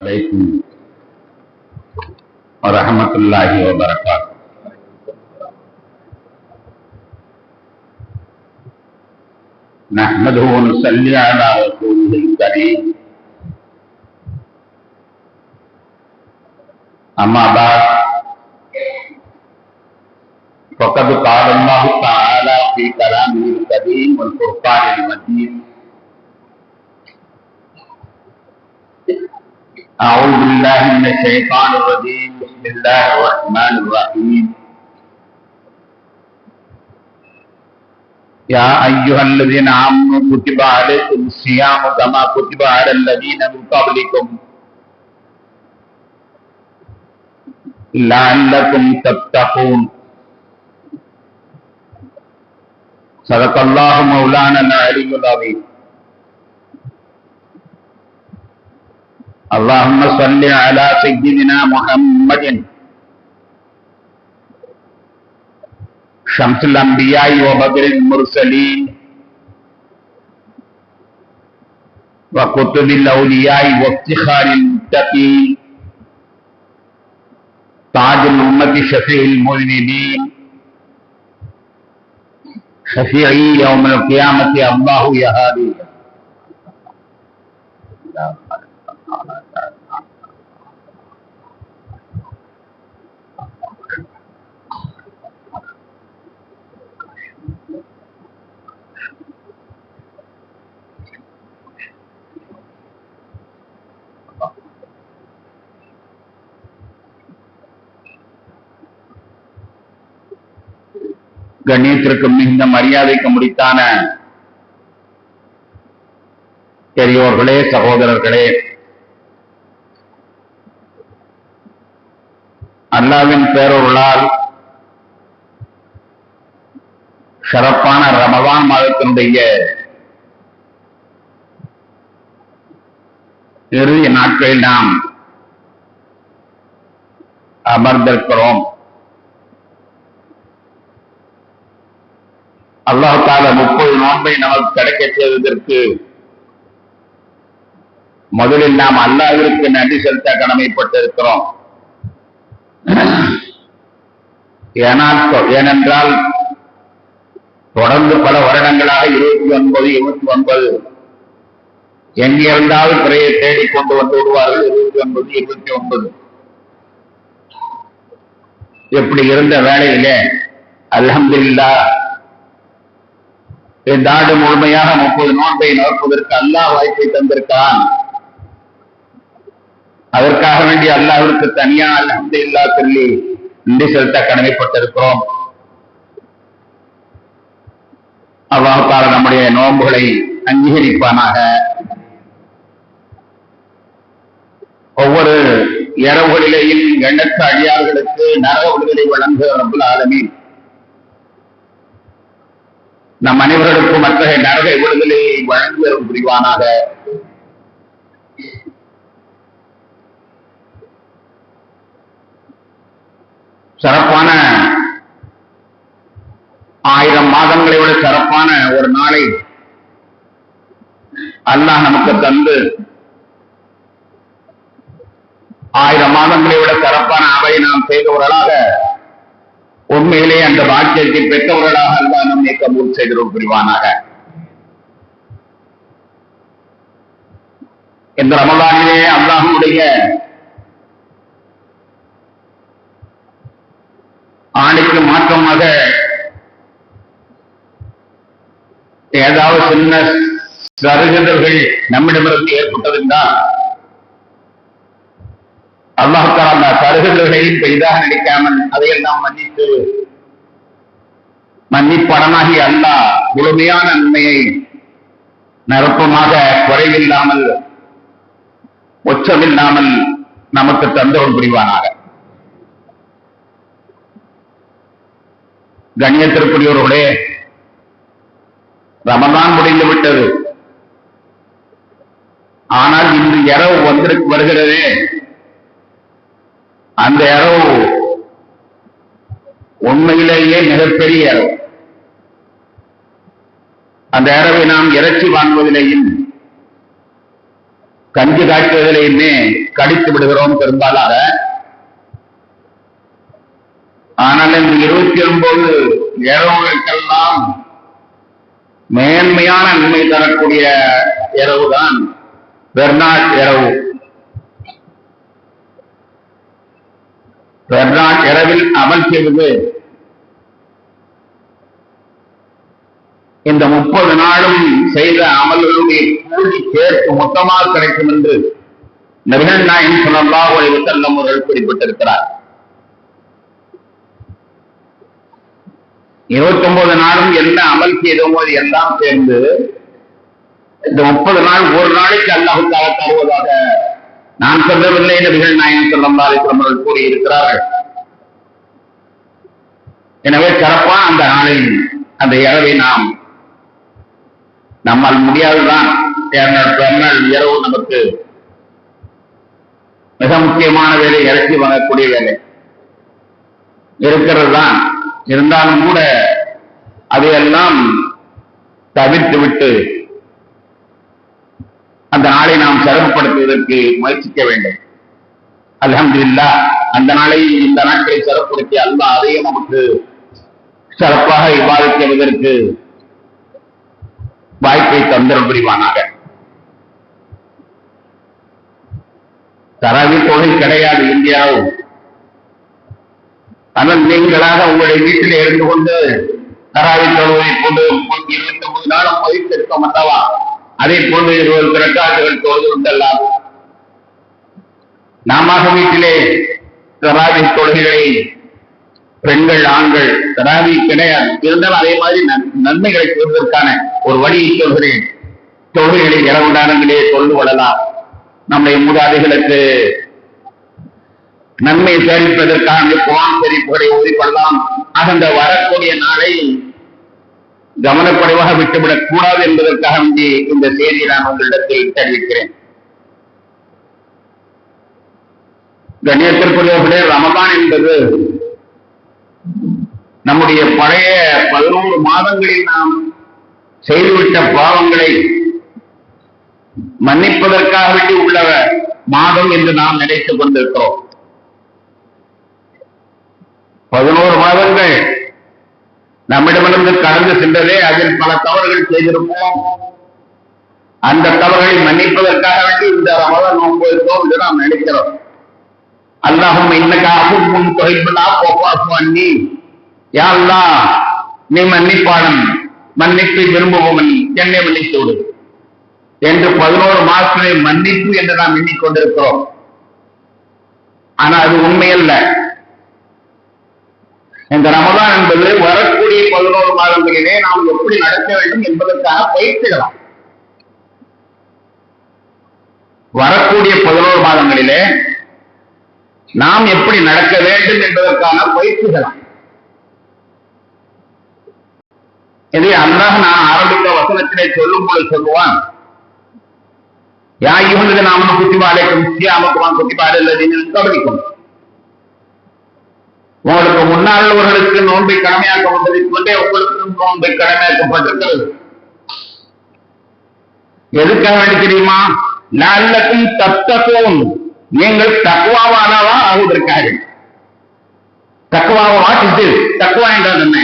عليكم ورحمة الله وبركاته. نحمده ونصلي على رسوله الكريم. أما بعد فقد قال الله تعالى في كلامه الكريم والفرقان المجيد: أعوذ بالله من الشيطان الرجيم. بسم الله الرحمن الرحيم. يا أيها الذين آمنوا كتب عليكم الصيام كما كتب على الذين من قبلكم لعلكم تتقون. صدق الله مولانا العلي العظيم. اللهم صل على سيدنا محمد شمس الأنبياء وبدر المرسلين وكتب الأولياء وافتخار المتقين تاج الأمة شفيع المذنبين شفيعي يوم القيامة الله يا هادي. கண்ணியத்திற்கு மிகுந்த மரியாதைக்கு முடித்தான பெரியோர்களே, சகோதரர்களே, அல்லாஹ்வின் பேரருளால் சிறப்பான ரமலான் மாதத்தினுடைய இறுதி நாட்களில் நாம் அமர்ந்திருக்கிறோம். அல்லாஹ் தஆலா 30 நோன்பை நமக்கு கிடைக்க செய்வதற்கு முதலில் நாம் அல்லாஹ்விற்கு நன்றி செலுத்த கடமைப்பட்டிருக்கிறோம். ஏனென்றால் தொடர்ந்து பல வருடங்களாக 29 29 எங்கிருந்தாவது பிறையை தேடிக் கொண்டு வந்து விடுவார்கள். 29 29 எப்படி இருந்த வேளையிலே அல்ஹம்துலில்லாஹ் இந்த ஆண்டு முழுமையாக 30 நோன்பை நோற்பதற்கு அல்லாஹ் வாய்ப்பை தந்திருக்கிறான். அதற்காக வேண்டி அல்லாஹ்விற்கு தனியா அல்ஹம்துலில்லாஹ் சொல்லி நன்றி செலுத்த கடமைப்பட்டிருக்கிறோம். அல்லாஹ் தஆலா நம்முடைய நோன்புகளை அங்கீகரிப்பானாக. ஒவ்வொரு இரவுகளிலேயும் எண்ணற்ற அடியார்களுக்கு நரக விடுதலை வழங்க ரப்புல் ஆலமீன் நம் அனைவர்களுக்கும் அத்தகைய நரக விடுதலையை வழங்குவதும் புரிவானாக. சிறப்பான 1000 மாதங்களை விட சிறப்பான ஒரு நாளை அல்லாஹ் நமக்கு தந்து 1000 மாதங்களை விட சிறப்பான அவை நாம் செய்தவர்களாக உண்மையிலே அந்த பாக்கியத்தை பெற்றவர்களாக அல்லாஹ் நம்மை கபூல் செய்கிறோம் புரிவானாக. இந்த ரமலானிலே அல்லாஹ்வுடைய ஆணைக்கு மாற்றமாக ஏதாவது சின்ன சருகுதல்கள் நம்மிடமிருந்து ஏற்பட்டதென்றால் அல்லாஹ் தஆலா அந்த சருகுதல்களையும் பெரிதாக நினைக்காமல் அதையெல்லாம் மன்னித்து மன்னிப்படனாகி அல்லாஹ் முழுமையான நன்மையை நிரப்பமாக குறைவில்லாமல் உச்சமில்லாமல் நமக்கு தந்தவன் புரிவானாக. கண்ணியத்திற்குரியவர்களே, ரமலான் முடிந்து விட்டது. ஆனால் இன்று இரவு வருகிறதே, அந்த இரவு உண்மையிலேயே மிகப்பெரிய இரவு. அந்த இரவை நாம் இறைச்சி வாங்குவதிலேயும் கஞ்சி காட்டுவதிலேயுமே கடித்து விடுகிறோம் பெரும்பாலாக. ஆனால் இந்த 29 இரவுகளுக்கெல்லாம் மேன்மையான நன்மை தரக்கூடிய இரவுதான் பெர்னாட் இரவு. பெர்னாட் இரவில் அமல் செய்வது இந்த 30 நாளும் செய்த அமல்களுடைய கூலி சேர்த்து மொத்தமாக கிடைக்கும் என்று நபிகள் நாயகம் ஸல்லல்லாஹு அலைஹி வஸல்லம் அவர்கள் குறிப்பிட்டிருக்கிறார். 29 நாளும் என்ன அமல் செய்தோமோ அது எல்லாம் சேர்ந்து இந்த 30 நாள் ஒரு நாளைக்கு அல்லாஹ் தஆலா தருவதாக நான் சொல்லவில்லை, நபிகள் நாயகம் ஸல்லல்லாஹு அலைஹி வஸல்லம் அவர்கள் கூறியிருக்கிறார்கள். எனவே சிறப்பான அந்த நாளில் அந்த இரவை நம்மால் முடியாதுதான். பெருநாள் இரவு நமக்கு மிக முக்கியமான வேலை, இறக்கி வாங்கக்கூடிய வேலை இருக்கிறது தான். இருந்தாலும் கூட அதையெல்லாம் தவிர்த்து விட்டு அந்த நாளை நாம் சிறப்புப்படுத்துவதற்கு முயற்சிக்க வேண்டும். அல்ஹம்துலில்லாஹ், அந்த நாளை இந்த நாட்களை சிறப்புப்படுத்தி அல்லாஹ் அதையும் நமக்கு சிறப்பாக இபாதத் செய்வதற்கு வாய்ப்பை தந்தருள் புரிவானாக. தராவி தொகை கிடையாது இந்தியாவும். ஆனால் நீங்களாக உங்களுடைய வீட்டில் இருந்து கொண்டு தராவி தொழுவை கொண்டு 29 நாளும் பயிர்த்திருக்கோம் அல்லவா, அதை போன்று 20 ரக்காத்துகள் தொழுது கொண்டெல்லாம் நாம வீட்டிலே தராவி தொழுகைகளை பெண்கள் ஆண்கள் தராவி கிடையாது இருந்தால் அதே மாதிரி நன்மைகளை செய்வதற்கான ஒரு வழியை சொல்கிறேன். தொழுகைகளை இரவு நேரங்களே தொழுது கொள்ளலாம். நம்முடைய மூதாதைகளுக்கு நன்மை சேமிப்பதற்கான குர்ஆன் ஷரீஃப்களை ஓதிக்கொள்ளலாம். அந்த வரக்கூடிய நாளை கவனக்குறைவாக விட்டுவிடக் கூடாது என்பதற்காக இந்த செய்தியை நான் உங்களிடத்தில் தெரிவிக்கிறேன். கண்ணியத்திற்குரியவர்களே, ரமதான் என்பது நம்முடைய பழைய 11 மாதங்களில் நாம் செய்துவிட்ட பாவங்களை மன்னிப்பதற்காக வேண்டி உள்ள மாதம் என்று நாம் நினைத்துக் கொண்டிருக்கிறோம். 11 மாதங்கள் நம்மிடமிருந்து கடந்து சென்றதே, அதில் பல தவறுகள் செய்திருப்போம். அந்த தவறுகளை மன்னிப்பதற்காக வேண்டி இந்த ரமதான் நோன்பு இருக்கோம் என்று நாம் நினைக்கிறோம். அல்லாஹும் இன்னக அஃபுவ்வுன் துஹிப்புல் அஃவ ஃபஅஃபு அன்னி, யா அல்லாஹ் நீ மன்னிப்பாளன், மன்னிப்பை விரும்புபவன், என்னை மன்னித்து விடு என்று 11 மாதங்களை மன்னிப்பு என்று நாம் எண்ணிக்கொண்டிருக்கிறோம். ஆனால் அது உண்மையல்ல. இந்த ரமதான் என்பது வரக்கூடிய 11 மாதங்களிலே நாம் எப்படி நடக்க வேண்டும் என்பதற்கான பயிற்சிகளாம். வரக்கூடிய 11 மாதங்களிலே நாம் எப்படி நடக்க வேண்டும் என்பதற்கான பயிற்சிகளாம். இதை அல்லாஹ் நான் ஆரம்பித்த வசனத்திலே சொல்லும் போது சொல்லுவான், யா அய்யுஹல்லதீன ஆமனூ குத்திப அலைக்கும் ஸியாமு கமா குத்திப அலல்லதீன மின் கப்லிக்கும், உங்களுக்கு முன்னாள்வர்களுக்கு நோன்பை கடமையாக்கப்பட்டதை கொண்டே உங்களுக்கும் நோன்பை கடமையாக்கப்பட்டிருக்கிறது. எதுக்காக வேண்டி தெரியுமா? லஅல்லக்கும் தத்தகூன், நீங்கள் தக்வாவானவா ஆகுவதற்காக. தக்வாவை வாட்டிட்டு, தக்வா என்றால் என்ன?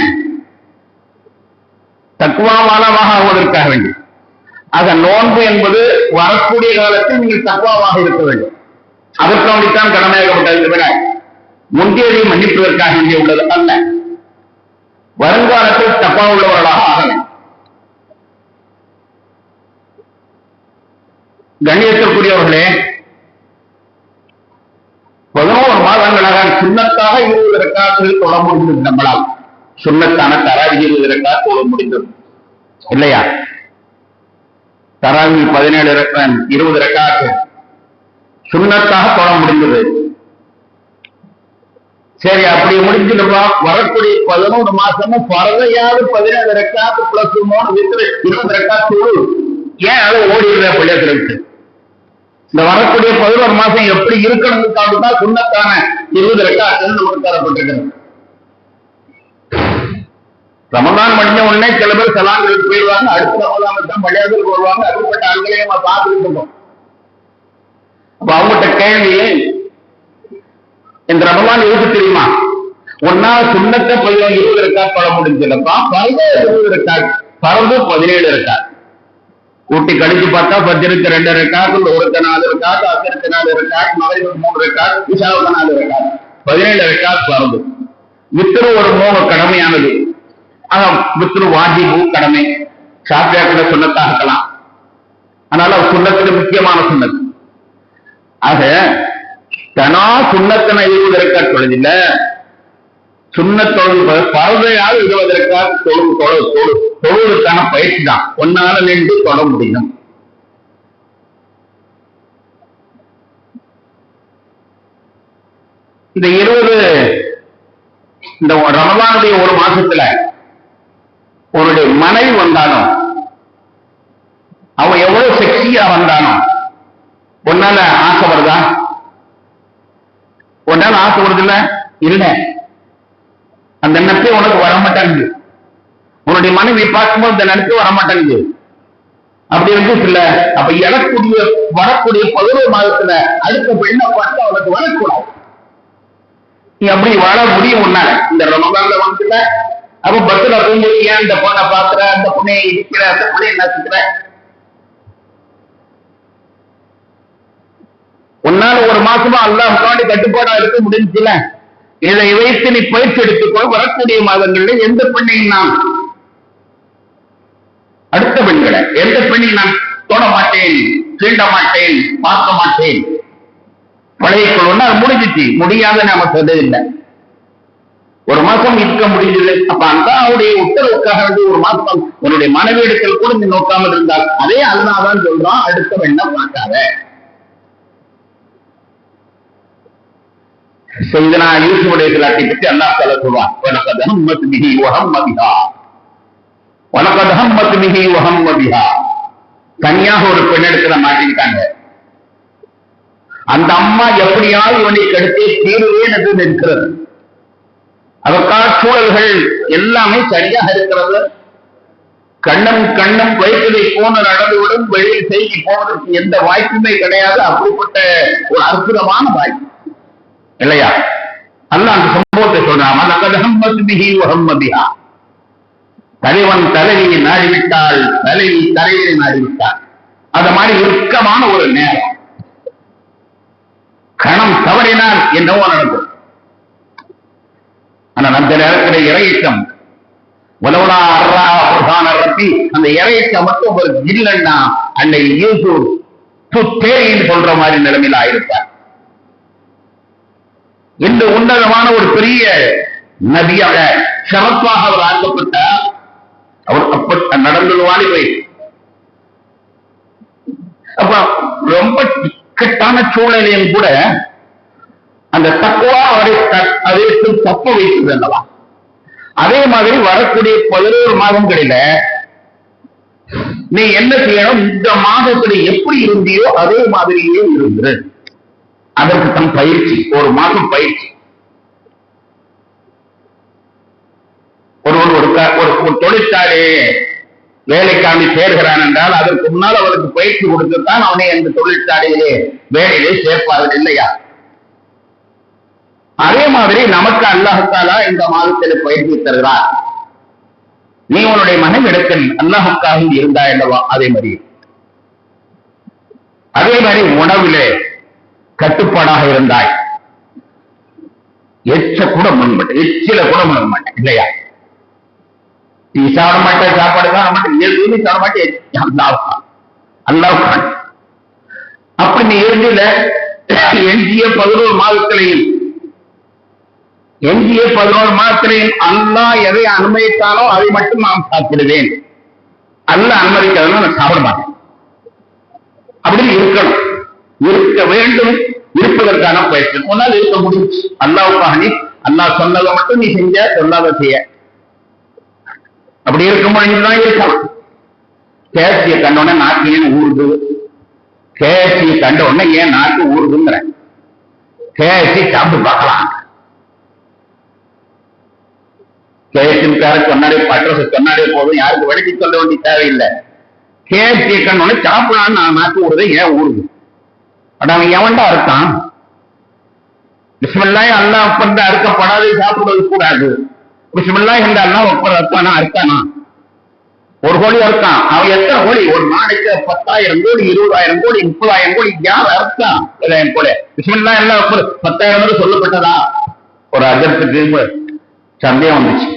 தக்வாவானவாக ஆகுவதற்காக வேண்டி. ஆக நோன்பு என்பது வரக்கூடிய காலத்தில் நீங்கள் தக்வாவாக இருக்க வேண்டும். அதற்கு வேண்டித்தான் கடமையாக்கப்பட்டது, விட முந்தையதை மன்னிப்பதற்காக வேண்டிய உள்ளது அல்ல. வருங்காலத்தில் தக்வா உள்ளவர்களாக ஆக வேண்டும். கண்ணியத்திற்குரியவர்களே, 11 மாதங்களாக சுன்னத்தாக 20 ரக்காத்துகள் தொழ முடிந்தது. நம்மளால் சுன்னத்தான தராவி 20 ரக்காத் தொழ முடிந்தது இல்லையா? தராவி 20 ரக்காத்து சுன்னத்தாக தொழ முடிந்தது. சரி, அப்படி முடிஞ்சிருப்பா. வரக்கூடிய 11 மாசமும் பரதையாவது 17 ரக்காத்து பிளஸ் 3 20 ரக்காத்து தொழு. ஏன் அதை ஓடிடுற பிள்ளைகளுக்கு? இந்த வரக்கூடிய 11 மாசம் எப்படி இருக்கணும்னு தான் சுன்னத்தான 20 ரக்காத்துகள் நமக்கு தரப்பட்டிருக்கிறது. ரமதான் முடிஞ்ச உடனே சில பேர் சலாங்களுக்கு போயிடுவாங்க, அடுத்த ரமதான் தான் பள்ளியாசலுக்கு வருவாங்க. அப்படிப்பட்ட ஆட்களையும் நம்ம பார்த்துக்கிட்டு இருக்கோம். அப்ப அவங்ககிட்ட கேள்வி, இந்த ரமலான் எதுக்கு தெரியுமா? ஒன்னா சுண்ணத்தை 20 இருக்கா தொட முடிஞ்சதுப்பா, பரது 20 இருக்கா, பரது 17 இருக்கா. கூட்டி கழிச்சு பார்த்தா பஜ்ருக்கு 2 இருக்கா, ஒருத்த 4 இருக்கா, அசருக்கு 4 இருக்கா, மகரிபுக்கு 3 இருக்கா, இஷாவுக்கு 4 இருக்கா, 17 இருக்கா பரது. வித்ரு ஒரு 3 கடமையானது. ஆனா வித்ரு வாஜிபு கடமை, ஷாஃபியா கூட சுண்ணத்தாக இருக்கலாம். அதனால சுண்ணத்துக்கு முக்கியமான சுண்ணத்து. ஆக தனா சுண்ணத்தன 20 இருக்கா தொழுதில்ல, சுண்ணத்தொழுது பரதையால் 20 இருக்கா தொழுவதற்கான பயிற்சி தான். ஒன்னால நின்று தொட முடியும். இந்த 20 இந்த ரமலானுடைய ஒரு மாசத்துல உன்னுடைய மனைவி வந்தாலும், அவன் எவ்வளவு செக்ஸியா வந்தாலும், உன்னால ஆசை வருதா? உன்னால ஆசை வருது இல்ல? இல்ல, அந்த நினைப்பே உனக்கு வரமாட்டேங்குது. உன்னுடைய மனைவி பார்க்கும்போது இந்த நினைப்பே வரமாட்டேங்குது. அப்படி இருந்து இல்ல, அப்ப வரக்கூடிய 11 மாதத்துல அடுத்த பெண்ணை பார்த்து அவனுக்கு வரக்கூடாது. நீ அப்படி வாழ முடியும் உன்னால. இந்த ரமலான்ல வந்துல அப்ப பஸ்ல போகும்போது ஏன் இந்த பொண்ணை பாக்குற, அந்த பொண்ணையை இருக்கிற, அந்த பொண்ணையை நசுக்கிற? உன்னால ஒரு மாசமா அல்லாஹ் முன்னாடி கட்டுப்பாடா இருக்க முடிஞ்சுல. இதை வைத்து நீ பயிற்சி எடுத்துக்கொள். வரக்கூடிய மாதங்களில் எந்த பெண்ணையும் நான், அடுத்த பெண்களை எந்த பெண்ணையும் நான் தொட மாட்டேன், சீண்ட மாட்டேன், பார்க்க மாட்டேன், பழகிக்கொள்ளும். அது முடிஞ்சிச்சு. முடியாத நாம சொல்றதில்லை. ஒரு மாசம் இருக்க முடிஞ்சது. அப்ப அந்த அவருடைய உத்தரவுக்காக வேண்டிய ஒரு மாசம் உன்னுடைய மனைவி இடத்தில் கூட நீ நோக்காமல் இருந்தால் அதே அல்லாதான் சொல்றான், அடுத்த பெண்ணை பார்க்காத. செய்தனா யூசுஃபுடைய சிலாட்டை பற்றி அல்லாஹ் தஆலா சொல்றான், வலகத் ஹம்மத் பிஹி வஹம்ம பிஹா, வலகத் ஹம்மத் பிஹி வஹம்ம பிஹா. தனியாக ஒரு பெண்ணிடத்துல மாட்டிக்கிட்டாங்க. அந்த அம்மா எப்படியாவது இவனை கெடுத்தே தீருவேன் என்று நிற்கிறது. அதற்கான சூழல்கள் எல்லாமே சரியாக இருக்கிறது. கண்ணம் வைத்ததை போன நடந்துவிடும், வெளியில் செய்தி போவதற்கு எந்த வாய்ப்புமே கிடையாது. அப்படிப்பட்ட ஒரு அற்புதமான வாய்ப்பு இல்லையா? அல்லாஹ் அந்த சம்பவத்தை சொல்றான். தலைவன் தலைவியை நாடிவிட்டால், தலைவி தலைவியை நாடிவிட்டால், அது மாதிரி இறுக்கமான ஒரு நேரம். கணம் தவறினால் என்னவோ நடக்கும். ஆனால் அந்த நேரத்தில் இறையச்சம் உலவலா அர்ரா பிரதான ரப்பி, அந்த இறையச்சம் மட்டும் ஒரு ஜில்லன்னா அன்னை யூசுப் துத்தேரின்னு சொல்ற மாதிரி நிலைமையில் ஆயிருப்பார். இந்த உன்னதமான ஒரு பெரிய நபியாக சிறப்பாக அவர் ஆக்கப்பட்டார். அவர் அப்ப நடந்தது வாலிபை. அப்ப ரொம்ப இக்கட்டான சூழ்நிலையும் கூட அந்த தக்குவா அவரை தப்ப வைத்தது அல்லவா? அதே மாதிரி வரக்கூடிய 11 மாதங்களில நீ என்ன செய்யணும்? இந்த மாதத்துல எப்படி இருந்தியோ அதே மாதிரியே இருந்து, அதற்கு தன் பயிற்சி, ஒரு மாதம் பயிற்சி. ஒரு தொழிற்சாலை வேலைக்காண்டி சேர்கிறான் என்றால் அதற்கு முன்னால் அவருக்கு பயிற்சி கொடுத்துத்தான் அவனை அந்த தொழிற்சாலையிலே வேலையிலே சேர்ப்பார்கள் இல்லையா? அதே மாதிரி நமக்கு அல்லாஹ் தஆலா இந்த மாதத்தில் பயிற்சி தருகிறார். நீ உன்னுடைய மனைவிடத்தில் அல்லாஹ்வுக்காக இருந்தாய் அல்லவா? அதே மாதிரி உணவிலே கட்டுப்பாடாக இருந்தாய். எச்சில கூட முன்ன மாட்டேன் இல்லையா? டீ சாப்பிட மாட்டேன், சாப்பாடு சாப்பிட மாட்டேன், எதுவுமே சாப்பிட மாட்டேன். அல்லாஹ் அப்படி நீ இருந்தில. எஞ்சிய 11 மாதத்திலையும் அல்லாஹ் எதை அனுமதித்தானோ அதை மட்டும் நான் சாப்பிடுவேன். அல்லாஹ் அனுமதிக்காதனால நான் சாப்பிட மாட்டேன். அப்படி இருக்கணும், இருக்க வேண்டும். இருப்பதற்கான பயிற்சி உன்னால் இருக்க முடியும். அல்லாஹ்வுக்காக நீ அல்லாஹ் சொன்னதை மட்டும் நீ செஞ்ச, சொல்லாத செய்ய. அப்படி இருக்கும் பொழுதுதான் இருக்கணும். கேசியை கண்டோடனே நாக்கு ஏன் ஊறுது? கேசியை கண்ட உடனே ஏன் நாக்கு ஊறுதுங்கிற? கேசி சாப்பிட்டு பார்க்கலாம். கேசிக்கார சொன்னாலே பட்ரஸ் சொன்னாலே போதும், யாருக்கு விளக்கி சொல்ல வேண்டிய தேவையில்லை. கேசியை கண்டோடனே சாப்பிடலான்னு நாக்கு ஊறுது, ஏன் ஊறுது? அவன் எவன்டா இருக்கான்? பிஸ்மில்லாஹ் அல்லாஹ் அக்பர் அறுக்கப்படாது சாப்பிடுவது கூடாது. பிஸ்மில்லாஹ் என்ற அல்லாஹ் அக்பர் அறுத்தானா? ஒரு கோழி அறுத்தான். அவன் எத்தனை கோழி? ஒரு நாளைக்கு 10,000 கோடி, 20,000 கோடி, 30,000 கோடி யார் அறுத்தான்? போல பிஸ்மில்லாஹ் அல்லாஹ் அக்பர் 10,000 சொல்லப்பட்டதா? ஒரு அஜத்துக்கு சந்தேகம் வந்துச்சு.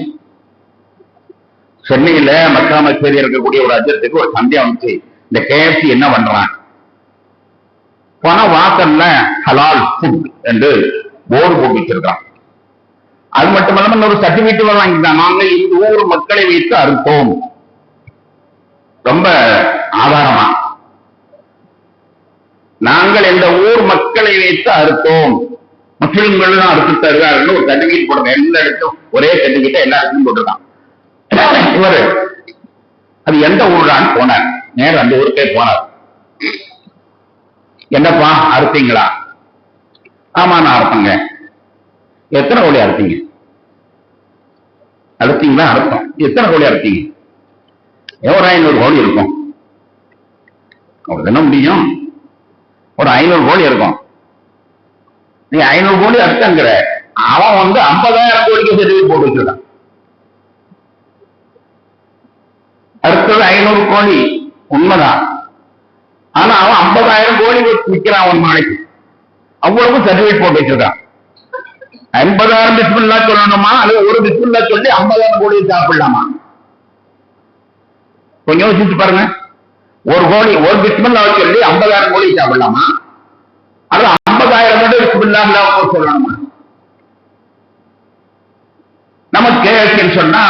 சென்னையில மக்கா மசூதியில் இருக்கக்கூடிய ஒரு அஜத்துக்கு ஒரு சந்தேகம் வந்துச்சு. இந்த KFC என்ன பண்றான்? பண வாசல்ல ஹலால் ஃபுட் என்று போர்டு போட்டு வச்சிருக்கான். அது மட்டுமல்லாம ஒரு சர்டிபிகேட் வாங்கிட்டான். நாங்கள் இந்த ஊர் மக்களை வைத்து அறுத்தோம். ரொம்ப ஆதாரமா நாங்கள் இந்த ஊர் மக்களை வைத்து அறுத்தோம், முஸ்லிம்கள் தான் அறுத்து தருவார்கள் ஒரு சர்டிபிகேட் போடுங்க. எல்லா இடத்தும் ஒரே சர்டிபிகேட் எல்லா இடத்தும் போட்டுருக்கான். இவரு அது எந்த ஊர்டான்னு போனார். நேரம் அந்த ஊருக்கே போனார். என்னப்பா அறுத்தீங்களா? ஆமா நான் அறுத்தங்க. எத்தனை கோழி அறுத்தீங்க? அறுத்தீங்களா? அறுத்தோம். எத்தனை கோழி அறுத்தீங்க? ஒரு 500 கோழி இருக்கும். என்ன முடியும்? ஒரு 500 கோழி இருக்கும். நீ 500 கோழி அறுத்தங்கிற, அவன் 50,000 கோழிக்கு சர்டிபிகேட் போட்டு வச்சிருக்கான். அடுத்தது 500 கோழி உண்மைதான். ஆனா அவன் 50,000 கோழி விற்கிறான் ஒரு நாளைக்கு. அவ்வளவு சர்டிபிகேட் போட்டு வச்சிருக்கான். 50,000 பிஸ்மில்லாஹ் சொல்லணுமா அல்லது ஒரு பிஸ்மில்லாஹ் சொல்லி 50,000 கோழி சாப்பிடலாமா? கொஞ்சம் யோசிச்சு பாருங்க. ஒரு கோழி ஒரு பிஸ்மில்லாஹ் சொல்லி 50,000 கோழி சாப்பிடலாமா அல்லது 50,000 மட்டும் பிஸ்மில்லாஹ் சொல்லணுமா? நம்ம கேள்வின்னு சொன்னா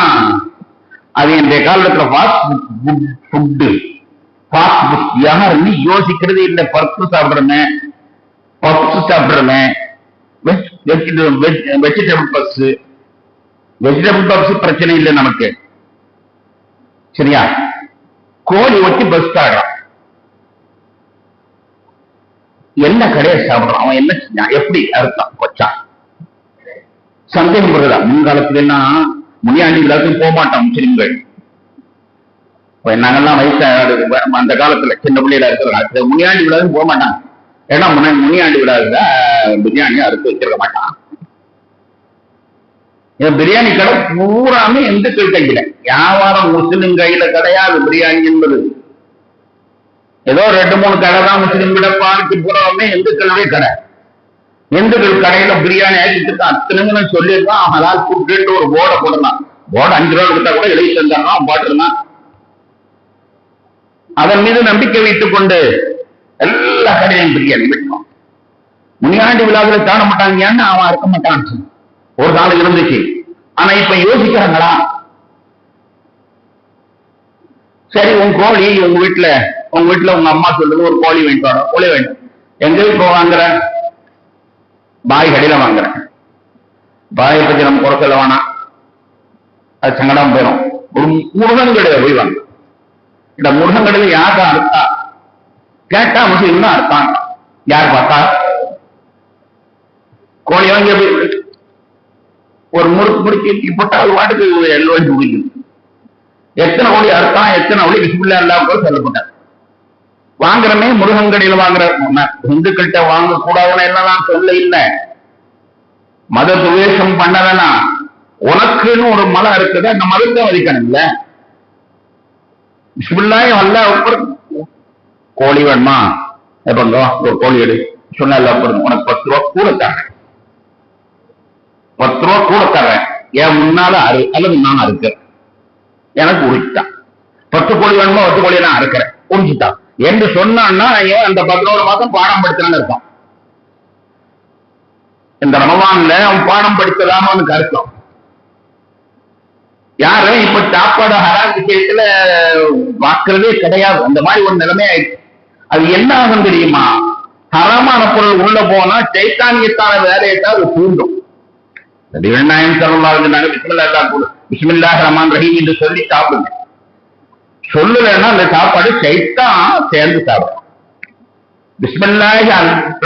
அது இந்த காலத்துல யாருன்னு யோசிக்கிறது இல்ல. பருப்பு சாப்பிடுறேன், பப்ஸ் சாப்பிடுறேன், வெஜிடபிள் பப்ஸ் பிரச்சனை இல்லை நமக்கு. சரியா? கோழி வச்சு பஸ் ஆடுறான். என்ன கடையை சாப்பிடுறான்? அவன் என்ன செஞ்சான்? எப்படி அறுத்தான்? வச்சான். சந்தேகம் வருதா? முன்காலத்துல எல்லாம் முனியாண்டி விழாவுக்கு போக மாட்டான் முஸ்லிம்கள். நாங்கெல்லாம் வயசா அந்த காலத்துல சின்ன பிள்ளையில இருக்கிற முனியாண்டி விழாவுக்கு போக மாட்டான். ஏன்னா முனியாண்டி விழாவுல பிரியாணி அறுத்து வச்சிருக்க மாட்டான். பிரியாணி கடை பூராமே இந்துக்கள் கையில, வியாபாரம் முஸ்லிம் கையில கிடையாது. பிரியாணி என்பது ஏதோ 2-3 கடை தான் முஸ்லிம் விடப்பாருக்கு பூராமே இந்துக்களுடைய கடை. இந்துக்கள் கடையில பிரியாணி ஆகிட்டு அத்தனைங்க சொல்லியிருந்தான். ஹலால் ஃபுட் ஒரு போர்டை போடலாம். போர்டு 5 ரூபா கொடுத்தா கூட எழுதி தந்தாங்க போட்டிருந்தான். அதன் மீது நம்பிக்கை வைத்துக் கொண்டு எல்லா கடையும் பிரியாணி விட்டோம். முனியாண்டி விழாவில் காண மாட்டாங்கன்னு அவன் இருக்க மாட்டான். ஒரு நாள் இருந்துச்சு. ஆனா இப்ப யோசிக்கிறாங்களா? சரி, உங்க கோழி உங்க வீட்டுல உங்க அம்மா சொல்லுது ஒரு கோழி வேண்டாம், கோழி வேண்டும். எங்க இப்போ வாங்குற? பாய் கடையில வாங்குறேன். பாயை பத்தி நம்ம குறை சொல்ல வேணாம், அது சங்கடம் போயிடும். ஒரு முருகன் கடையில போய் வாங்க. இந்த முருகன் கடையில யாருக்கா அறுத்தா கேட்டா முஸ்லீம் தான் அறுத்தான். யார் பார்த்தா? கோழி வாங்கி ஒரு முறுக்கி போட்டா அது வாட்டுக்கு எல்லோரும் முடிக்கும். எத்தனை கோழி அறுத்தான், எத்தனை கோழி பிஸ்மில்லாஹ் அல்லாஹ் சொல்லப்பட்டார். வாங்குறமே முருகன் கடையில வாங்குற. இந்துக்கள்கிட்ட வாங்க கூடாதுன்னு என்னதான் சொல்ல இல்லை. மத துவேஷம் பண்ணலன்னா உனக்குன்னு ஒரு மலம் இருக்குது, அந்த மதத்தை மதிக்கணும் இல்ல. பிஸ்மில்லாஹ் அல்லாஹ் கோழி வேணுமா? எப்பங்க ஒரு கோழி எடு சொன்ன உனக்கு 10 ரூபா கூட தரேன், 10 ரூபா கூட தரேன். என் முன்னால அல்லது நான் அறுக்கிறேன், எனக்கு உரிச்சிட்டான். 10 கோழி வேணுமா? 10 கோழி நான் அறுக்கிறேன், உரிச்சிட்டான் என்று சொன்னான்னா அந்த 11 மாதம் பாடம் படிச்சான்னு இருக்கான். இந்த ரமலான்ல அவன் பாடம் படித்ததாம அவனுக்கு அர்த்தம். யாரும் இப்ப சாப்பாடு ஹராம் விஷயத்துல வாக்குறதே கிடையாது. அந்த மாதிரி ஒரு நிலைமை ஆயிடுச்சு. அது என்ன ஆகும் தெரியுமா? ஹராமான பொருள் உள்ள போனா சைத்தானியத்தான வேலையத்தான் அது தூண்டும். நாயகம் ஸல்லல்லாஹு அலைஹி வஸல்லம் பிஸ்மில்லாஹ் ரஹ்மான் ரஹீம் என்று சொல்லி சாப்பிடுங்க. சொல்லலைன்னா அந்த சாப்பாடு சைத்தான் சேர்ந்து சாப்பிடும். பிஸ்மில்லாஹ்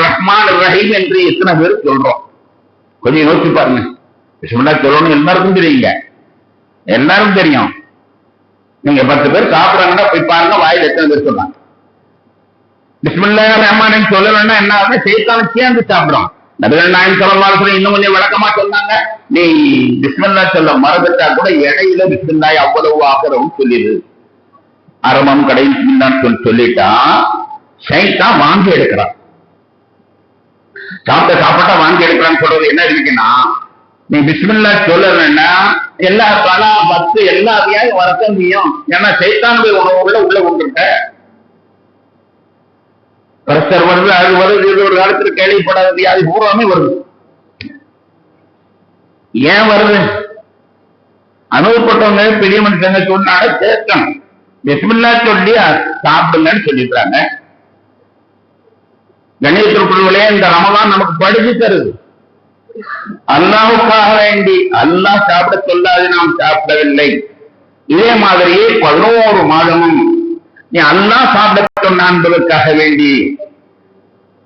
ரஹ்மான் ரஹீம் என்று எத்தனை பேர் சொல்றோம்? கொஞ்சம் யோசிச்சு பாருங்க. பிஸ்மில்லாஹ் சொல்லணும் எல்லாருக்கும் தெரியுங்க, எல்லாரும் தெரியும். நீங்க 10 பேர் சாப்பிடுறாங்கன்னா போய் பாருங்க வாயில் எத்தனை பேர் சொல்றாங்க. பிஸ்மில்லாஹிர் ரஹ்மானின் சொல்லலன்னா என்ன ஆகுது? சைத்தான் சேர்ந்து சாப்பிடும். நபிகள் நாயகம் ஸல்லல்லாஹு அலைஹி வஸல்லம் இன்னும் கொஞ்சம் விளக்கமா சொன்னாங்க, நீ பிஸ்மில்லா சொல்ல மறந்துட்டா கூட இடையில பிஸ்மில்லாஹ் அவ்வளவு ஆகிறவும் சொல்லிடு, அரபம் கடைசி சொல்லிட்டா சைத்தான் வாங்கி எடுக்கிறான். சாப்பிட்டா வாங்கி எடுக்கிறான்னு சொல்றது என்ன இருக்குன்னா, நீ பிஸ்மில்லா சொல்லலன்னா எல்லா பலா பத்து எல்லா வியாயும் வரத்தான் செய்யும். ஏன்னா சைத்தானுடைய உணவுல உள்ள கொண்டிருக்க பிரஷர் வருது, அது வருது, இது ஒரு காலத்துல கேள்விப்படாத வியாதி பூராமே வருது. ஏன் வருது? அனுபவப்பட்டவங்க பெரிய மனுஷங்க சொன்னால கேட்கணும். பிஸ்மில்லா சொல்லி சாப்பிடுங்கன்னு சொல்லிடுறாங்க. கணேசருக்குள்ளே இந்த ரமலான் நமக்கு படிச்சு தருது. அல்லாஹ்வுக்காக வேண்டி அல்லாஹ் சாப்பிட சொல்லாது நாம் சாப்பிடவில்லை. இதே மாதிரியே 11 மாதமும் நீ அல்லாஹ் சாப்பிட சொன்னான் என்பதற்காக வேண்டி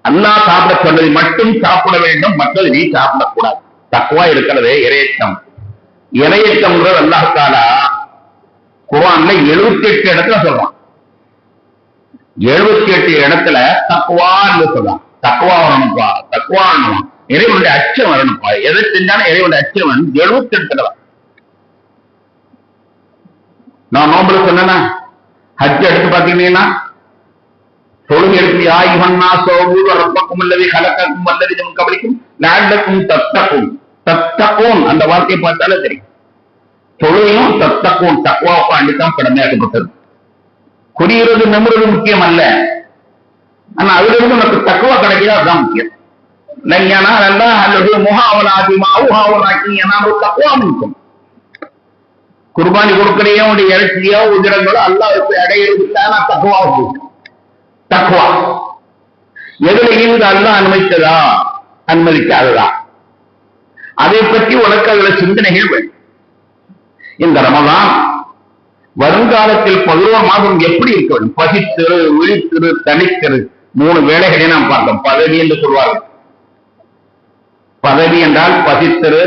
அல்லாஹ் சாப்பிட சொன்னதை மட்டும் சாப்பிட வேண்டும், மற்றது நீ சாப்பிடக்கூடாது. தக்வா இருக்கிறதே இறையச்சம். இறையச்சம்ன்றது அல்லாஹ் தஆலா குர்ஆன்ல 78 இடத்துல சொல்றான். 78 இடத்துல தக்வான்னு சொல்றான். தக்வா வரணும்ப்பா, தக்வா வரணும், இறைவனுடைய அச்சம் வரணும்ப்பா. எதை செஞ்சாலும் இறைவனுடைய அச்சம் வரணும். 78 தடவை. நான் நோம்புல சொன்னா ஹஜ் எடுத்து பாத்தீங்கன்னா தொழுகை எடுத்து ஆயுகன்னா சோபு ரப்பக்கும் அல்லது கலக்கும் அல்லது நம்ம கவலிக்கும் லாண்டக்கும் தத்தக்கும் தத்தக்கும் அந்த வார்த்தையை பார்த்தாலே தெரியும். தொழுகையும் தத்தக்கும் தக்வாவுக்கு அண்டித்தான் கடமையாக்கப்பட்டது. குடியிறது நம்புறது முக்கியம் அல்ல, ஆனா அதுல இருந்து உனக்கு தக்குவா கிடைக்கிறா அதுதான் முக்கியம். இல்லைங்கன்னா அல்லது முகாவலாதிமாவுகாவலாக்கி தக்குவா இருக்கும். குர்பானி கொடுக்கிறையோ உடைய இறைச்சியோ உதிரங்களோ அல்லாஹ்வுக்கு அடையிறதுக்கான தக்குவா இருக்கும். தக்குவா எதுல இருந்து அல்லாஹ் அனுமதித்ததா அனுமதிக்காததா அதை பற்றி உனக்கு அதுல சிந்தனைகள் வேண்டும். இந்த ரமலான் வருங்காலத்தில் 11 மாதம் எப்படி இருக்க வேண்டும்? பசித்திரு, விழித்திரு, தனித்திரு 3 வேளைகளை நாம் பார்த்தோம். பதவி என்று சொல்வார்கள். பதவி என்றால் பசித்திரு,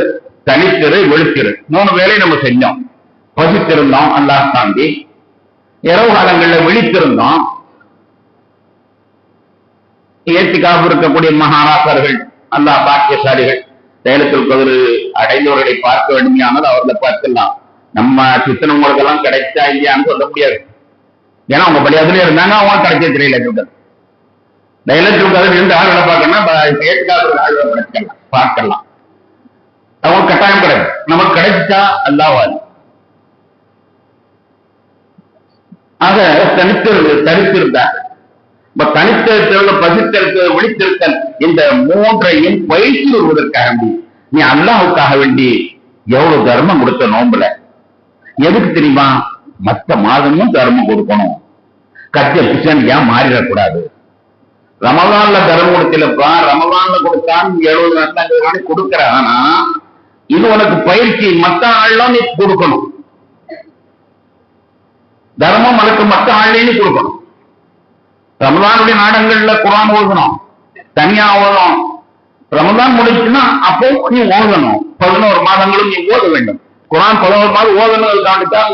தனித்திரு, விழித்திரு 3 வேளை நம்ம செஞ்சோம். பசித்திருந்தோம் அல்லாஹ் தாண்டி, இரவு காலங்களில் விழித்திருந்தோம். ஏத்திக்காக இருக்கக்கூடிய மகாராசர்கள் அல்லாஹ் பாக்கியசாலிகள் லைலத்துல் கத்ர் அடைந்தவர்களை பார்க்க வேண்டுமையானால் அவர்களை பார்க்கலாம். நம்ம சுத்தனவங்களுக்கெல்லாம் கிடைச்சா இல்லையான்னு சொல்ல முடியாது. ஏன்னா அவங்க பள்ளியாதுல இருந்தாங்க, அவங்க கிடைச்சே தெரியல. லைலத்துல் கத்ர் இருந்து ஆளுகளை பார்க்கணும்னா ஏத்திக்காக பார்க்கலாம். அவங்க கட்டாயம் கிடையாது. நமக்கு கிடைச்சா அல்லாஹ். ஆக தனித்திருந்தார். தனித்திருத்தல், பசித்திருத்தல், விழித்திருத்தல் இந்த 3ஐயும் பயிற்சி வருவதற்காக நீ அல்லாஹ்வுக்காக வேண்டி எவ்வளவு தர்மம் கொடுத்த நோம்புல. எதுக்கு தெரியுமா? மற்ற மாதமும் தர்மம் கொடுக்கணும். கத்திய பிசனியா மாறிடக்கூடாது. ரமலான்ல தர்மம் கொடுக்கலப்பா, ரமலான்ல கொடுத்தான் 70 நாள் கொடுக்கிற. ஆனா இது உனக்கு பயிற்சி. மற்ற ஆள்லாம் நீ கொடுக்கணும். தர்மம் உனக்கு மற்ற ஆள்லையும் கொடுக்கணும். ரமலானுடைய நாடங்கள்ல குர்ஆன் ஓதணும், தனியா ஓதணும். ரமலான் முடிச்சுன்னா அப்போ நீ ஓதணும். 11 மாதங்களும் நீ ஓத வேண்டும். குர்ஆன் 11 மாதம் ஓதணுக்காண்டித்தான்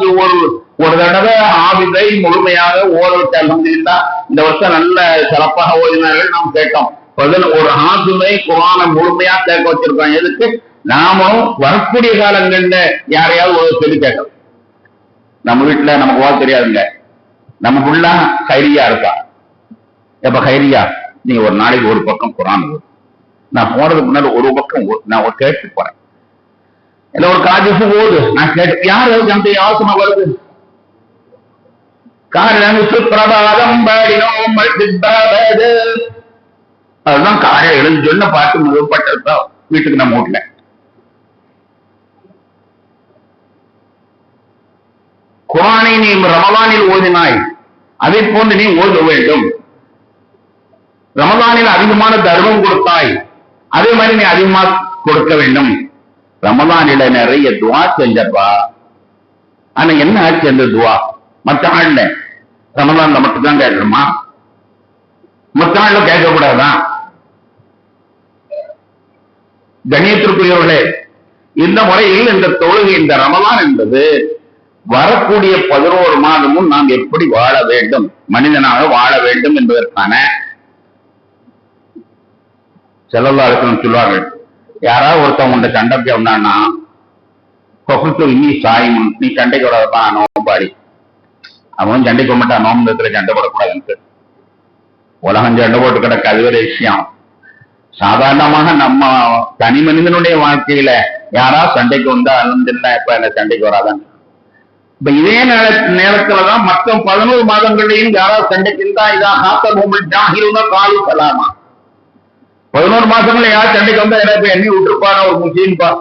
ஒரு தடவை ஆவிதை முழுமையாக ஓதவிட்டு அல்ஹம்துலில்லாஹ் இந்த வருஷம் நல்ல சிறப்பாக ஓதினார்கள். நாம் கேட்டோம். ஒரு ஆசுமை குர்ஆனை முழுமையா கேட்க வச்சிருக்கோம். எதுக்கு? நாமும் வரக்கூடிய காலங்கள்ல யாரையாவது ஓத சொல்லி கேட்டோம். நம்ம வீட்டுல நமக்கு ஓத தெரியாதுங்க, நமக்குள்ள கைரியா இருக்கா. எப்ப கைரியா நீ ஒரு நாளைக்கு ஒரு பக்கம் குர்ஆன் ஓது. நான் போறதுக்கு முன்னாடி ஒரு பக்கம் நான் ஒரு கேட்டு போறேன். இல்ல ஒரு காஜிசு ஓது. நான் கேட்டு யாரு அந்த யோசனை வருது. பிரபாதம் பாடினோம் அதுதான் காலையில் எழுந்து சொன்ன பாட்டு முதல்பட்டா வீட்டுக்கு நம்ம வீட்டுல. குர்ஆனை நீ ரமலானில் ஓதினாய், அதை போன்று நீ ஓத வேண்டும். ரமலானில் அதிகமான தர்மம் கொடுத்தாய், அதே மாதிரி நீ அதிகமா கொடுக்க வேண்டும். ரமலானில நிறைய துவா செஞ்சப்பா. ஆனா என்ன ஆச்சு அந்த துவா? மற்ற நாள்ல ரமலான்ல மட்டும்தான் கேட்கணுமா? மற்ற நாள்ல கேட்கக்கூடாதான்? கண்ணியத்திற்குரியவர்களே, இந்த முறையில் இந்த தொழுகை, இந்த ரமலான் என்பது வரக்கூடிய 11 மாதமும் நாம் எப்படி வாழ வேண்டும் மனிதனாக வாழ வேண்டும் என்பதற்கான செல்லல்லாருக்கும் சொல்வார்கள். யாராவது ஒருத்தவங்க உண்ட சண்டைக்கு வந்தான்னா கொக்குத்து இன்னி சாயும், நீ சண்டைக்கு வராதப்பா நோம்பாடி. அவன் சண்டைக்கு மாட்டான், நோம்பத்துல சண்டை போடக்கூடாதுன்னு. உலகம் சண்டை போட்டு கிடக்கு, அது ஒரு விஷயம். சாதாரணமாக நம்ம தனி மனிதனுடைய வாழ்க்கையில யாரா சண்டைக்கு வந்தா அலமதுல்ல இப்ப என்ன சண்டைக்கு வராதான்னு. இப்ப இதே நேரத்துலதான் மற்ற 11 மாதங்களையும் யாராவது சண்டைக்கு இருந்தா இதா காத்த மூமல் ஜாகிருந்தா காலு கலாமா. 11 மாசங்கள்ல யார் சண்டைக்கு வந்தா எனக்கு எண்ணி விட்டுருப்பான ஒரு முஸ்லீம்பா.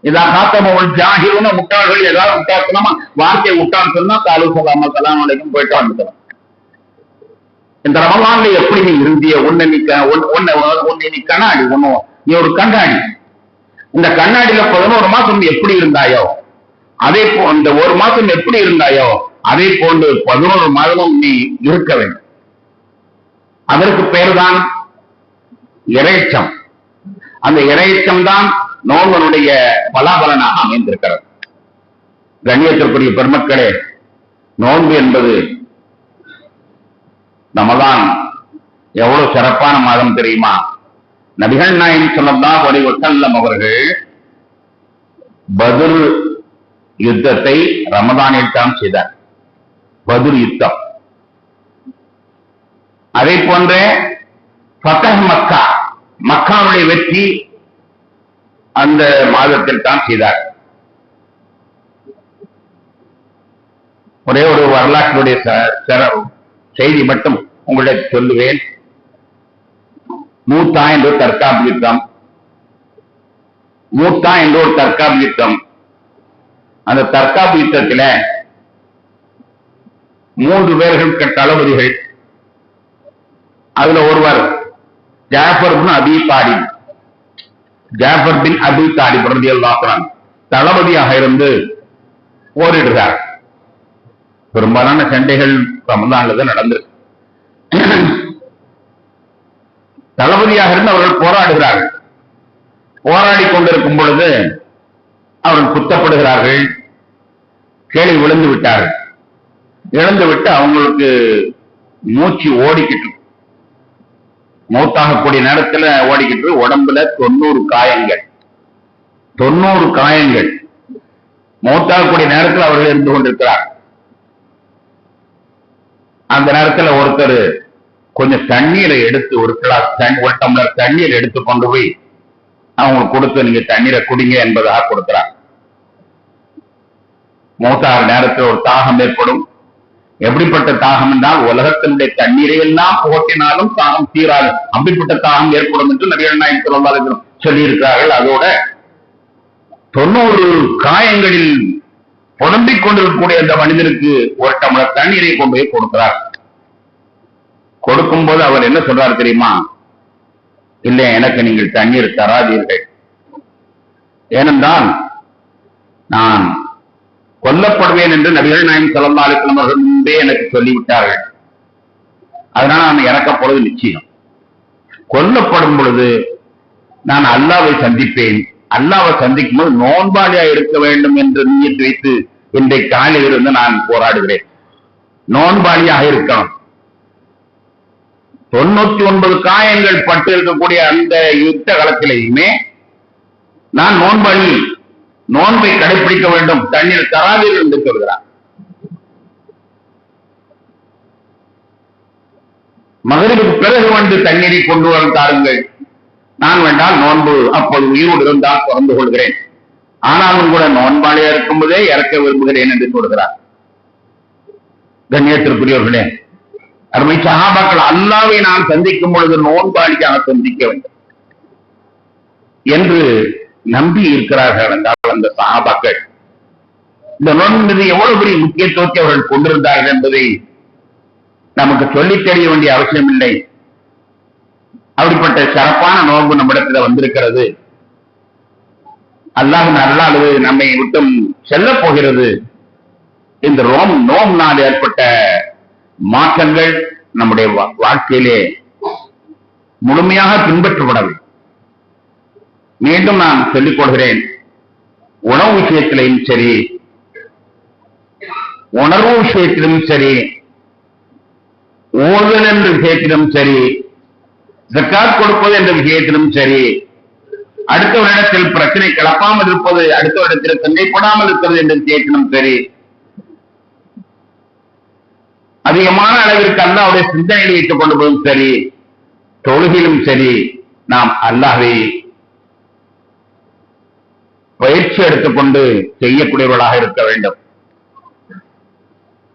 இதா காத்த மூமல் ஜாகிருந்தா முட்டாள்கள் ஏதாவது விட்டாக்கணுமா வார்த்தையை விட்டான்னு சொன்னா காலு கலாமா கலாம் வரைக்கும் போயிட்டு வந்துக்கலாம். இந்த ரமலான்ல எப்படி நீ இருந்திய உன்னை நீ கண்ணாடி நீ ஒரு கண்ணாடி. இந்த கண்ணாடியில 11 மாசம் எப்படி இருந்தாயோ அதே இந்த ஒரு மாசம் எப்படி இருந்தாயோ அதே போன்று 11 மாதமும் நீ இருக்க வேண்டும். அதற்கு பெயர்தான் இறைச்சம். அந்த இறைச்சம் தான் நோன்பனுடைய பலாபலனாக அமைந்திருக்கிறது. கண்ணியத்திற்குரிய பெருமக்களே, நோன்பு என்பது ரமலான் எவ்வளவு சிறப்பான மாதம் தெரியுமா? நபிகள் நாயகம் ஸல்லல்லாஹு அலைஹி வஸல்லம் அவர்கள் பத்ர் யுத்தத்தை ரமதானில் தான் செய்தார். பத்ர் யுத்தம். அதே போன்றே ஃபத்ஹ் மக்கா, மக்காவுடைய வெற்றி அந்த மாதத்தில் தான் செய்தார். ஒரே ஒரு வரலாற்றுடைய செய்தி மட்டும் உங்களுக்கு சொல்லுவேன். மூத்தா என்ற ஒரு தற்காப்பு யுத்தம். மூத்தா என்ற ஒரு தற்காப்பு யுத்தம். அந்த தற்காப்பு யுத்தத்தில 3 பேர்கள் தளபதிகள். அதுல ஒருவர் ஜாஃபர் பின் அபி தாலிப். ஜாஃபர் பின் அபி தாலிப் ரலியல்லாஹு அன்ஹு தளபதியாக இருந்து போரிடுகிறார். பெரும்பாலான சண்டைகள் ரமலான்ல தான் நடந்திருக்கு. தளபதியாக இருந்து அவர்கள் போராடுகிறார்கள். போராடி கொண்டிருக்கும் பொழுது அவர்கள் குத்தப்படுகிறார்கள். கீழே விழுந்து விட்டார்கள். இழந்து விட்டு அவங்களுக்கு மூச்சு ஓடிக்கிட்டு, மௌத்தாகக்கூடிய நேரத்தில் ஓடிக்கிட்டு, உடம்புல 90 காயங்கள். 90 காயங்கள். மௌத்தாகக்கூடிய நேரத்தில் அவர்கள் இருந்து கொண்டிருக்கிறார். அந்த நேரத்தில் ஒருத்தர் கொஞ்சம் தண்ணீரை எடுத்து ஒரு டம்ளர் தண்ணீர் எடுத்து கொண்டு போய் அவங்களுக்கு கொடுத்து நீங்க தண்ணீரை குடிங்க என்பதாக கொடுக்கிறார். மௌத்தாகிற நேரத்தில் ஒரு தாகம் ஏற்படும். எப்படிப்பட்ட தாகம் என்றால் உலகத்தினுடைய தண்ணீரை எல்லாம் புகட்டினாலும் தாகம் தீராது. அப்படிப்பட்ட தாகம் ஏற்படும் என்று நபிகள் நாயகம் ஸல்லல்லாஹு அலைஹி வஸல்லம் சொல்லி இருக்கிறார்கள். அதோட 90 காயங்களில் புலம்பிக் கொண்டிருக்கக்கூடிய அந்த மனிதனுக்கு ஒரு டம்ளர் தண்ணீரை கொண்டு போய் கொடுக்கிறார். கொடுக்கும் போது அவர் என்ன சொல்றாரு தெரியுமா? இல்லை, எனக்கு நீங்கள் தண்ணீர் தராதீர்கள். ஏனென்றால் நான் கொல்லப்படுவேன் என்று நபிகள் நாயகம் ஸல்லல்லாஹு அலைஹி வஸல்லம் அவர்கள் முன்பே எனக்கு சொல்லிவிட்டார்கள். அதனால நான் இறக்கப்படுவது நிச்சயம். கொல்லப்படும் பொழுது நான் அல்லாஹ்வை சந்திப்பேன். அல்லாஹ்வை சந்திக்கும் போது நோன்பாளியா இருக்க வேண்டும் என்று நியத்து வைத்து இன்றைக்கு காலையில் இருந்து நான் போராடுகிறேன். நோன்பாளியாக இருக்கணும். 99 காயங்கள் பட்டு இருக்கக்கூடிய அந்த யுத்த காலத்திலேயுமே நான் நோன்பாளி, நோன்பை கடைபிடிக்க வேண்டும், தண்ணீர் தராதீர்கள் என்று சொல்கிறார். மகரிபுக்கு பிறகு வந்து தண்ணீரை கொண்டு வர தாருங்கள். நான் வேண்டால் நோன்பு அப்போது உயிரோடு இருந்தால் திறந்து கொள்கிறேன். ஆனாலும் கூட நோன்பாளியா இருக்கும் போதே இறக்க விரும்புகிறேன் என்று சொல்கிறார். கண்ணியத்திற்குரியவர்களே, அருமை சஹாபாக்கள், அல்லாஹ்வை நான் சந்திக்கும் பொழுது நோன்பாளியாக சந்திக்க வேண்டும் என்று நம்பி இருக்கிறார்கள் என்றால் அந்த சஹாபாக்கள் இந்த நோன்பு எவ்வளவு பெரிய முக்கியத்துவத்தை அவர்கள் கொண்டிருந்தார்கள் என்பதை நமக்கு சொல்லித் தெரிய வேண்டிய அவசியம் இல்லை. அப்படிப்பட்ட சிறப்பான நோன்பு நம்மிடத்தில் வந்திருக்கிறது. அல்லாஹ் அல்லாஹ் நம்மை விட்டும் செல்ல போகிறது. இந்த நோம்பினால் ஏற்பட்ட மாற்றங்கள் நம்முடைய வாழ்க்கையிலே முழுமையாக பின்பற்றப்படவில்லை. மீண்டும் நான் சொல்லிக் கொள்கிறேன், உணவு விஷயத்திலும் சரி, உணர்வு விஷயத்திலும் சரி, ஓதுதல் என்ற விஷயத்திலும் சரி, ஜக்காத் கொடுப்பது என்ற விஷயத்திலும் சரி, அடுத்தவரிடத்தில் பிரச்சனை கிளப்பாமல் இருப்பது, அடுத்தவரிடத்தில் சண்டைப்படாமல் இருக்கிறது என்ற விஷயத்திலும் சரி, அதிகமான அளவிற்கு அல்லாஹ்வுடைய சிந்தனையில் வைத்துக் கொள்வதும் சரி, தொழுகையிலும் சரி, நாம் அல்லாஹ்வை பயிற்சி எடுத்துக்கொண்டு செய்யக்கூடியவர்களாக இருக்க வேண்டும்.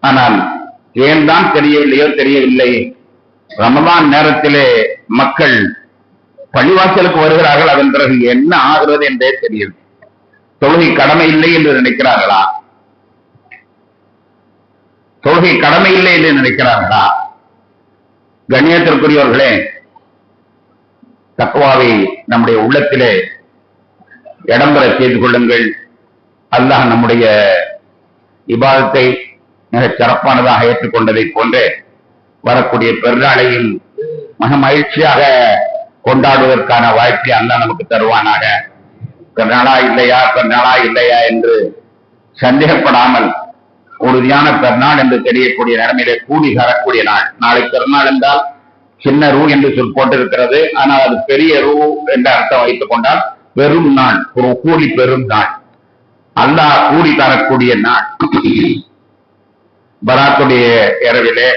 ஆனால் ஏன் தான் தெரியவில்லையோ தெரியவில்லை, ரமதான் நேரத்திலே மக்கள் பள்ளிவாசலுக்கு வருகிறார்கள், அதன் பிறகு என்ன ஆகிறது என்றே தெரியவில்லை. தொழுகை கடமை இல்லை என்று நினைக்கிறார்களா? தொழுகை கடமை இல்லை என்று நினைக்கிறார்களா? கண்ணியத்திற்குரியவர்களே, தக்வாவை நம்முடைய உள்ளத்திலே இடம்பெற செய்து கொள்ளுங்கள். அல்லாஹ் நம்முடைய இபாதத்தை மிக சிறப்பானதாக ஏற்றுக்கொண்டதை போன்றே வரக்கூடிய பெருநாளையும் மன மகிழ்ச்சியாக கொண்டாடுவதற்கான வாய்ப்பை அல்லாஹ் நமக்கு தருவானாக. பெருநாளா இல்லையா என்று சந்தேகப்படாமல் உறுதியான பெருநாள் என்று தெரியக்கூடிய நிலைமையிலே கூடி தரக்கூடிய நாள். நாளை பெருநாள் என்றால் சின்ன ரூ என்று சொல் போட்டிருக்கிறது, ஆனால் அது பெரிய ரூ என்ற அர்த்தம் வைத்துக் கொண்டால் பெரும் நாள், ஒரு கூலி பெரும் நாள், அல்லாஹ் கூலி தரக்கூடிய நாள். பராத்துடைய இரவிலே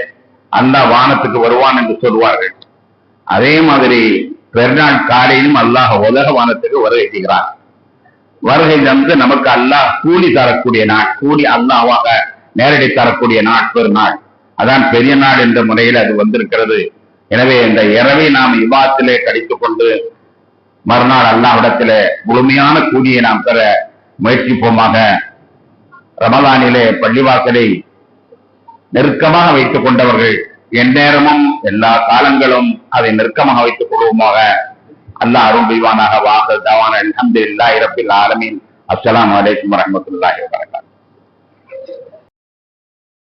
அல்லாஹ் வானத்துக்கு வருவான் என்று சொல்வார்கள். அதே மாதிரி பெருநாள் காலையிலும் அல்லாஹ் உலக வானத்துக்கு வருகை செய்கிறார். வருகை தந்து நமக்கு அல்லாஹ் கூலி தரக்கூடிய நாள், கூலி அல்லாஹ்வாக நேரடி தரக்கூடிய நாள் பெருநாள். அதான் பெரிய நாள் என்ற முறையில் அது வந்திருக்கிறது. எனவே இந்த இரவை நாம் இபாதத்திலே கழித்துக் கொண்டு மறுநாள் அல்லாஹ்விடத்திலே முழுமையான கூலியை நாம் பெற முயற்சிப்போமாக. ரமலானிலே பள்ளிவாசலை நெருக்கமாக வைத்துக் கொண்டவர்கள் எந்நேரமும் எல்லா காலங்களும் அதை நெருக்கமாக வைத்துக் கொள்வோமாக. அல்லாஹ் அருள் புரிவானாக. வாஹிர் தஅவானா அல்ஹம்துலில்லாஹி ரப்பில் ஆலமீன். அஸ்ஸலாமு அலைக்கும் வரஹ்மத்துல்லாஹி வபரகாத்துஹு.